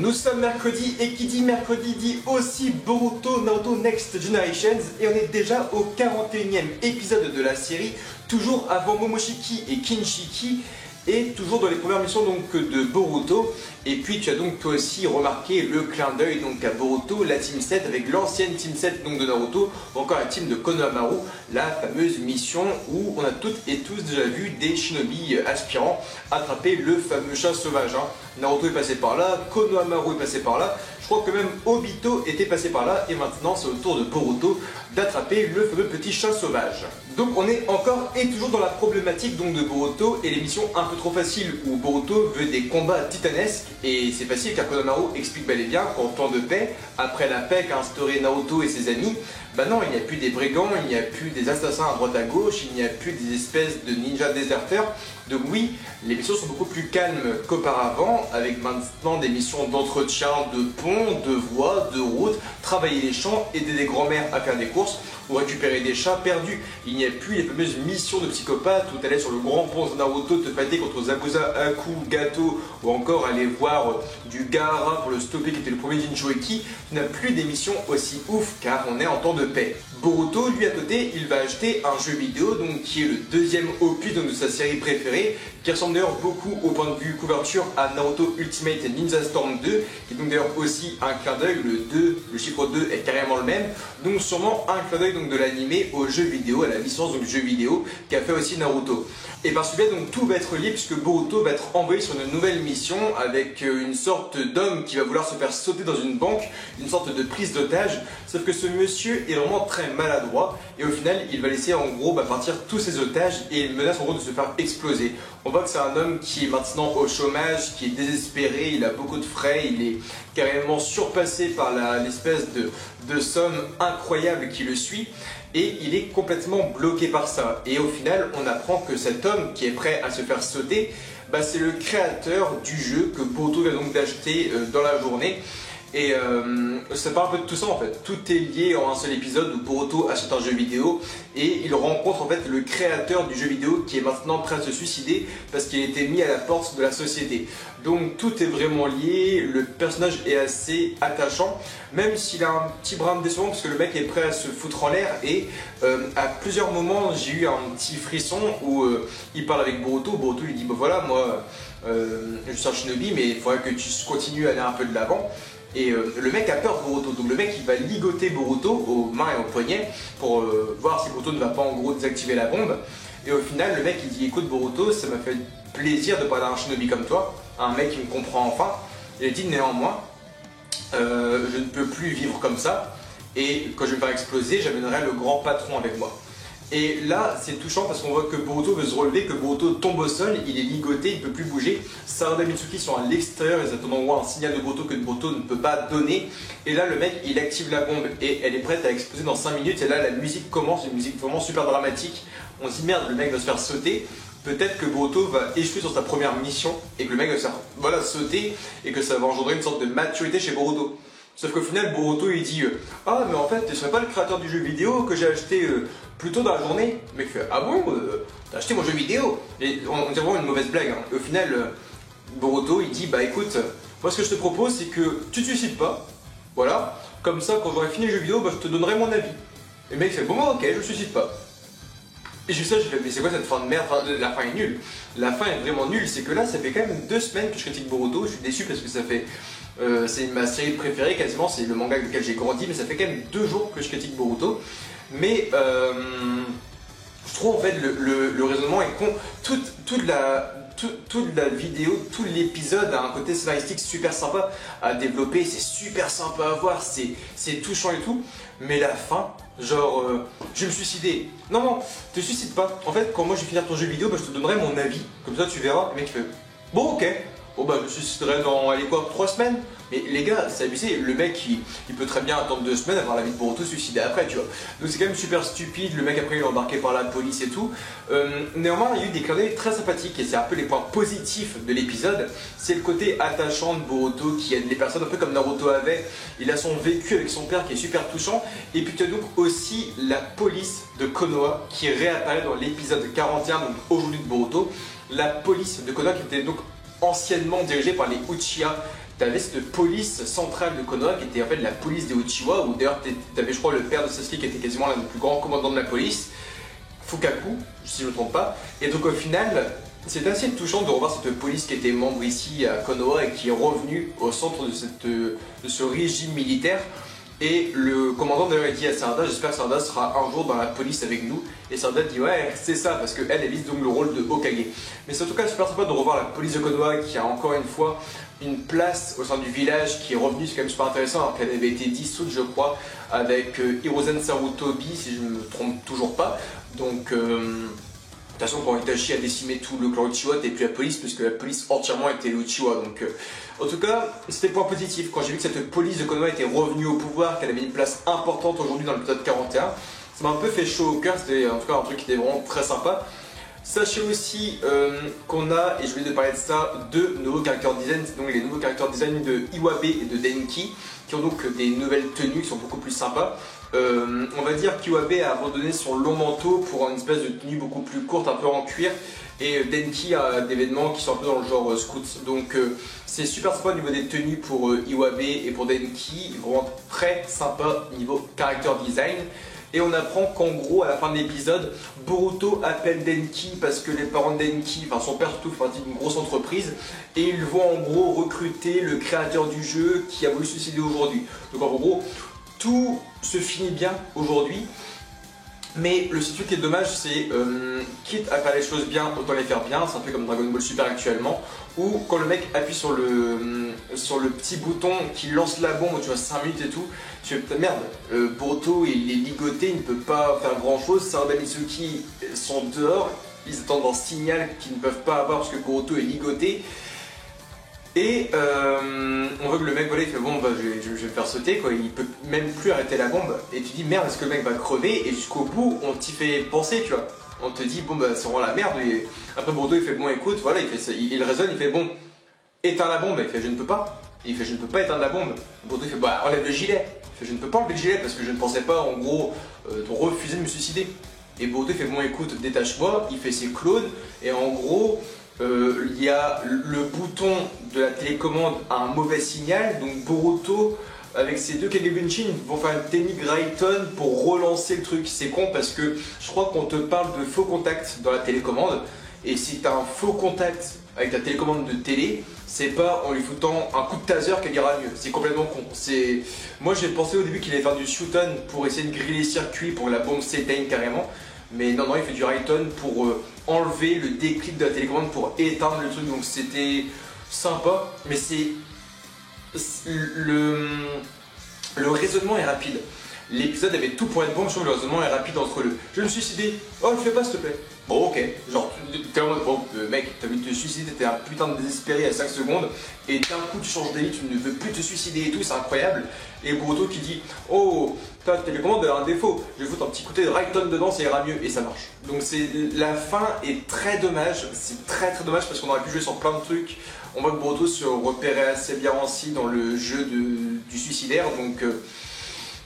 Nous sommes mercredi et qui dit mercredi dit aussi Boruto Naruto Next Generations et on est déjà au 41e épisode de la série, toujours avant Momoshiki et Kinshiki et toujours dans les premières missions donc de Boruto. Et puis tu as donc toi aussi remarqué le clin d'œil donc à Boruto, la Team 7 avec l'ancienne Team 7 donc de Naruto, ou encore la team de Konohamaru, la fameuse mission où on a toutes et tous déjà vu des shinobi aspirants attraper le fameux chat sauvage. Naruto est passé par là, Konohamaru est passé par là, je crois que même Obito était passé par là, et maintenant c'est au tour de Boruto d'attraper le fameux petit chat sauvage. Donc on est encore et toujours dans la problématique donc de Boruto et les missions un peu trop faciles où Boruto veut des combats titanesques, et c'est facile car Konohamaru explique bel et bien qu'en temps de paix, après la paix qu'a instauré Naruto et ses amis, bah non, il n'y a plus des brigands, il n'y a plus des assassins à droite à gauche, il n'y a plus des espèces de ninjas déserteurs. Donc oui, les missions sont beaucoup plus calmes qu'auparavant, avec maintenant des missions d'entretien de pont, de voies, de routes, travailler les champs, aider des grands-mères à faire des courses ou récupérer des chats perdus. Il n'y a plus les fameuses missions de psychopathes où tu allais sur le grand pont de Naruto te fighter contre Zabuza, Aku, Gato, ou encore aller voir du Gaara pour le stopper qui était le premier Jinchuriki. Tu n'as plus des missions aussi ouf car on est en temps de paix. Boruto, lui à côté, il va acheter un jeu vidéo donc, qui est le deuxième opus donc, de sa série préférée, qui ressemble d'ailleurs beaucoup au point de vue couverture à Naruto Ultimate Ninja Storm 2, qui est donc d'ailleurs aussi un clin d'œil, le chiffre 2 est carrément le même, donc sûrement un clin d'œil de l'animé au jeu vidéo, à la licence du jeu vidéo qu'a fait aussi Naruto. Et par ce biais donc tout va être lié puisque Boruto va être envoyé sur une nouvelle mission avec une sorte d'homme qui va vouloir se faire sauter dans une banque, une sorte de prise d'otage, sauf que ce monsieur est vraiment très maladroit et au final il va laisser en gros partir tous ses otages et il menace en gros de se faire exploser. On voit que c'est un homme qui est maintenant au chômage, qui est désespéré, il a beaucoup de frais, il est carrément surpassé par l'espèce de somme incroyable qui le suit. Et il est complètement bloqué par ça. Et au final, on apprend que cet homme qui est prêt à se faire sauter, c'est le créateur du jeu que Boruto vient donc d'acheter dans la journée. Et ça parle un peu de tout ça en fait. Tout est lié en un seul épisode où Boruto achète un jeu vidéo et il rencontre en fait le créateur du jeu vidéo qui est maintenant prêt à se suicider parce qu'il a été mis à la porte de la société. Donc tout est vraiment lié, le personnage est assez attachant, même s'il a un petit brin de décevant parce que le mec est prêt à se foutre en l'air et à plusieurs moments j'ai eu un petit frisson où il parle avec Boruto, Boruto lui dit bah voilà moi je suis un shinobi mais il faudrait que tu continues à aller un peu de l'avant. Et le mec a peur de Boruto, donc le mec il va ligoter Boruto aux mains et aux poignets pour voir si Boruto ne va pas en gros désactiver la bombe. Et au final le mec il dit écoute Boruto, ça m'a fait plaisir de parler à un shinobi comme toi, un mec qui me comprend enfin. Il a dit néanmoins, je ne peux plus vivre comme ça et quand je vais me faire exploser j'amènerai le grand patron avec moi. Et là, c'est touchant parce qu'on voit que Boruto veut se relever, que Boruto tombe au sol, il est ligoté, il ne peut plus bouger. Sarada et Mitsuki sont à l'extérieur, ils attendent en gros un signal de Boruto que Boruto ne peut pas donner. Et là, le mec, il active la bombe et elle est prête à exploser dans 5 minutes. Et là, la musique commence, une musique vraiment super dramatique. On se dit merde, le mec va se faire sauter. Peut-être que Boruto va échouer sur sa première mission et que le mec va se faire sauter et que ça va engendrer une sorte de maturité chez Boruto. Sauf qu'au final, Boruto il dit ah, mais en fait, tu serais pas le créateur du jeu vidéo que j'ai acheté plus tôt dans la journée. Le mec fait ah bon, t'as acheté mon jeu vidéo? Et on dirait vraiment une mauvaise blague. Et au final, Boruto il dit bah écoute, moi ce que je te propose c'est que tu te suicides pas. Voilà, comme ça quand j'aurai fini le jeu vidéo, je te donnerai mon avis. Et le mec fait bon, ok, je me suicide pas. Et juste ça, j'ai fait mais c'est quoi cette fin de merde? La fin est nulle. La fin est vraiment nulle. C'est que là, ça fait quand même 2 semaines que je critique Boruto. Je suis déçu parce que ça fait. C'est ma série préférée quasiment, c'est le manga avec lequel j'ai grandi, mais ça fait quand même 2 jours que je critique Boruto. Mais je trouve en fait le raisonnement est con. Toute la vidéo, tout l'épisode a un côté scénaristique super sympa à développer, c'est super sympa à voir, c'est touchant et tout. Mais la fin, genre, je vais me suicider. Non, te suicide pas. En fait, quand moi je vais finir ton jeu vidéo, je te donnerai mon avis. Comme ça tu verras. Le mec fait bon, ok. Oh je me suiciderai dans, allez quoi, 3 semaines. Mais les gars, c'est abusé, le mec il peut très bien attendre 2 semaines, avoir la vie de Boruto, se suicider après, tu vois. Donc c'est quand même super stupide, le mec après il est embarqué par la police et tout. Néanmoins, il y a eu des clins d'œil très sympathiques et c'est un peu les points positifs de l'épisode. C'est le côté attachant de Boruto qui aide les personnes, un peu comme Naruto avait. Il a son vécu avec son père qui est super touchant. Et puis tu as donc aussi la police de Konoha qui réapparaît dans l'épisode 41, donc aujourd'hui de Boruto. La police de Konoha qui était donc anciennement dirigée par les Uchiha t'avais cette police centrale de Konoha qui était en fait la police des Uchiwa, où d'ailleurs t'avais je crois le père de Sasuke qui était quasiment l'un des plus grands commandants de la police, Fukaku, si je ne me trompe pas. Et donc au final, c'est assez touchant de revoir cette police qui était membre ici à Konoha et qui est revenue au centre de ce régime militaire. Et le commandant d'ailleurs dit à Sarada, j'espère que Sarada sera un jour dans la police avec nous. Et Sarada dit ouais c'est ça, parce qu'elle évite donc le rôle de Hokage. Mais c'est en tout cas super sympa de revoir la police de Konoha qui a encore une fois une place au sein du village qui est revenue, c'est quand même super intéressant alors qu'elle avait été dissoute je crois avec Hiruzen Sarutobi si je ne me trompe toujours pas. Donc de toute façon, quand Itachi a décimé tout le clan Uchiwa, t'es plus la police, puisque la police entièrement était les Uchiwa. Donc, en tout cas, c'était le point positif. Quand j'ai vu que cette police de Konoha était revenue au pouvoir, qu'elle avait une place importante aujourd'hui dans l'épisode 41, ça m'a un peu fait chaud au cœur. C'était en tout cas un truc qui était vraiment très sympa. Sachez aussi qu'on a, et je voulais te parler de ça, deux nouveaux character design, donc les nouveaux character design de Iwabe et de Denki, qui ont donc des nouvelles tenues qui sont beaucoup plus sympas. On va dire qu'Iwabe a abandonné son long manteau pour une espèce de tenue beaucoup plus courte, un peu en cuir, et Denki a des vêtements qui sont un peu dans le genre scout. Donc c'est super sympa au niveau des tenues pour Iwabe et pour Denki, vraiment très sympa niveau character design. Et on apprend qu'en gros, à la fin de l'épisode, Boruto appelle Denki parce que les parents de Denki, enfin son père surtout, fait partie d'une grosse entreprise. Et ils vont en gros recruter le créateur du jeu qui a voulu se suicider aujourd'hui. Donc en gros, tout se finit bien aujourd'hui. Mais le seul truc qui est dommage, c'est quitte à faire les choses bien, autant les faire bien. C'est un peu comme Dragon Ball Super actuellement, où quand le mec appuie sur le petit bouton qui lance la bombe, tu vois 5 minutes et tout, tu fais merde, Boruto il est ligoté, il ne peut pas faire grand chose, Sarada et Mitsuki sont dehors, ils attendent un signal qu'ils ne peuvent pas avoir parce que Boruto est ligoté. Et on voit que le mec voilà, il fait bon bah je vais me faire sauter quoi, il peut même plus arrêter la bombe. Et tu dis merde est-ce que le mec va crever, et jusqu'au bout on t'y fait penser tu vois. On te dit bon bah c'est vraiment la merde, et après Boruto il fait bon écoute voilà, il raisonne, il fait bon éteins la bombe, il fait je ne peux pas. Et il fait je ne peux pas éteindre la bombe. Boruto il fait bah enlève le gilet. Il fait je ne peux pas enlever le gilet parce que je ne pensais pas en gros refuser de me suicider. Et Boruto il fait bon écoute détache-moi, il fait ses clones, et en gros il y a le bouton de la télécommande a un mauvais signal, donc Boruto avec ses deux Kagebunshin vont faire une technique Raiton pour relancer le truc. C'est con parce que je crois qu'on te parle de faux contact dans la télécommande, et si tu as un faux contact avec ta télécommande de télé, c'est pas en lui foutant un coup de taser qu'elle ira mieux, c'est complètement con. Moi j'ai pensé au début qu'il allait faire du shoot-on pour essayer de griller les circuits pour que la bombe s'éteigne carrément, mais non, il fait du Raiton pour enlever le déclic de la télécommande pour éteindre le truc, donc c'était sympa, mais le raisonnement est rapide. L'épisode avait tout pour être bon, je trouve que le raisonnement est rapide entre le je vais me suicider, oh le fais pas s'il te plaît. Bon ok, genre t'es en mode bon mec, t'as envie de te suicider, t'étais un putain de désespéré à 5 secondes, et d'un coup tu changes d'avis, tu ne veux plus te suicider et tout, c'est incroyable. Et Boruto qui dit oh ta télécommande elle a un défaut, je vais foutre un petit côté de Raiton dedans, ça ira mieux, et ça marche. Donc la fin est très dommage, c'est très dommage parce qu'on aurait pu jouer sur plein de trucs. On voit que Boruto se repérait assez bien aussi dans le jeu du suicidaire, donc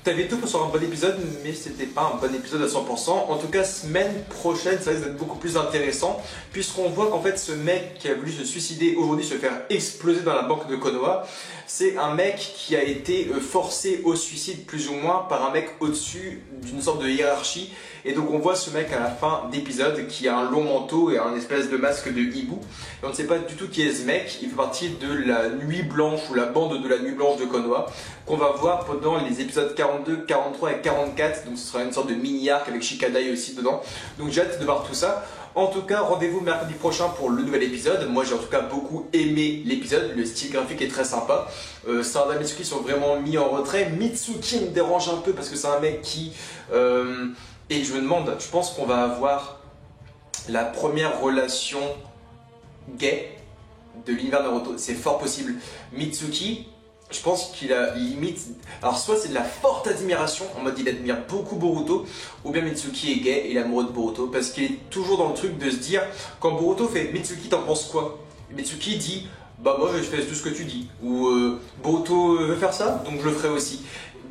t'avais tout pour sur un bon épisode, mais c'était pas un bon épisode à 100%. En tout cas, semaine prochaine, ça risque d'être beaucoup plus intéressant, puisqu'on voit qu'en fait, ce mec qui a voulu se suicider aujourd'hui, se faire exploser dans la banque de Konoha, c'est un mec qui a été forcé au suicide plus ou moins par un mec au-dessus d'une sorte de hiérarchie. Et donc on voit ce mec à la fin d'épisode qui a un long manteau et un espèce de masque de hibou. Et on ne sait pas du tout qui est ce mec, il fait partie de la Nuit Blanche ou la bande de la Nuit Blanche de Konoha, qu'on va voir pendant les épisodes 42, 43 et 44. Donc ce sera une sorte de mini-arc avec Shikadai aussi dedans. Donc j'ai hâte de voir tout ça. En tout cas, rendez-vous mercredi prochain pour le nouvel épisode. Moi, j'ai en tout cas beaucoup aimé l'épisode. Le style graphique est très sympa. Sarada et Mitsuki sont vraiment mis en retrait. Mitsuki me dérange un peu parce que c'est un mec qui... et je me demande, je pense qu'on va avoir la première relation gay de l'univers Naruto. C'est fort possible. Mitsuki... je pense qu'il a limite... alors soit c'est de la forte admiration, en mode il admire beaucoup Boruto, ou bien Mitsuki est gay et il est amoureux de Boruto, parce qu'il est toujours dans le truc de se dire, quand Boruto fait Mitsuki t'en penses quoi, Mitsuki dit bah moi je fais tout ce que tu dis, ou Boruto veut faire ça, donc je le ferai aussi.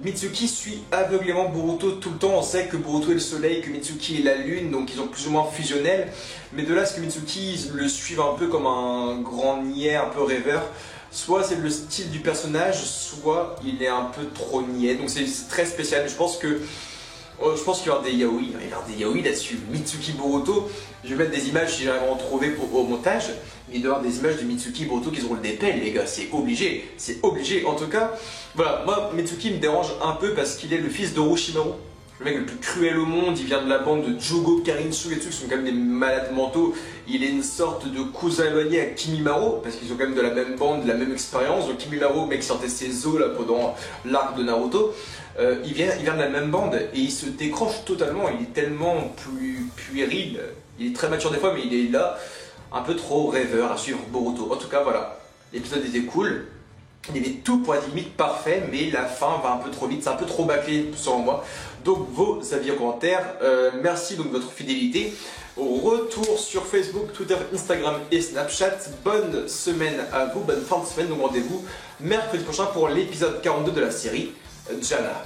Mitsuki suit aveuglément Boruto tout le temps, on sait que Boruto est le soleil, que Mitsuki est la lune, donc ils ont plus ou moins fusionnel, mais de là à ce que Mitsuki le suive un peu comme un grand niais, un peu rêveur, soit c'est le style du personnage, soit il est un peu trop niais. Donc c'est très spécial. Je pense qu'il va y avoir des yaoi, il va y avoir des yaoi là-dessus. Mitsuki Boruto, je vais mettre des images si j'arrive à en trouver au montage. Mais il doit y avoir des images de Mitsuki Boruto qui se roulent des pelles, les gars, c'est obligé, c'est obligé. En tout cas, voilà, moi Mitsuki me dérange un peu parce qu'il est le fils d'Orochimaru, le mec le plus cruel au monde. Il vient de la bande de Jogo, Karinsu et tout, qui sont quand même des malades mentaux. Il est une sorte de cousin éloigné à Kimimaro, parce qu'ils sont quand même de la même bande, de la même expérience. Donc Kimimaro, mec qui sortait ses os là pendant l'arc de Naruto, il vient de la même bande et il se décroche totalement. Il est tellement plus puéril, il est très mature des fois, mais il est là un peu trop rêveur à suivre Boruto. En tout cas, voilà, l'épisode était cool. Il y avait tout pour être limite parfait, mais la fin va un peu trop vite, c'est un peu trop bâclé selon moi. Donc vos avis en commentaire, merci donc de votre fidélité. Au retour sur Facebook, Twitter, Instagram et Snapchat. Bonne semaine à vous, bonne fin de semaine. Donc rendez-vous mercredi prochain pour l'épisode 42 de la série Jana.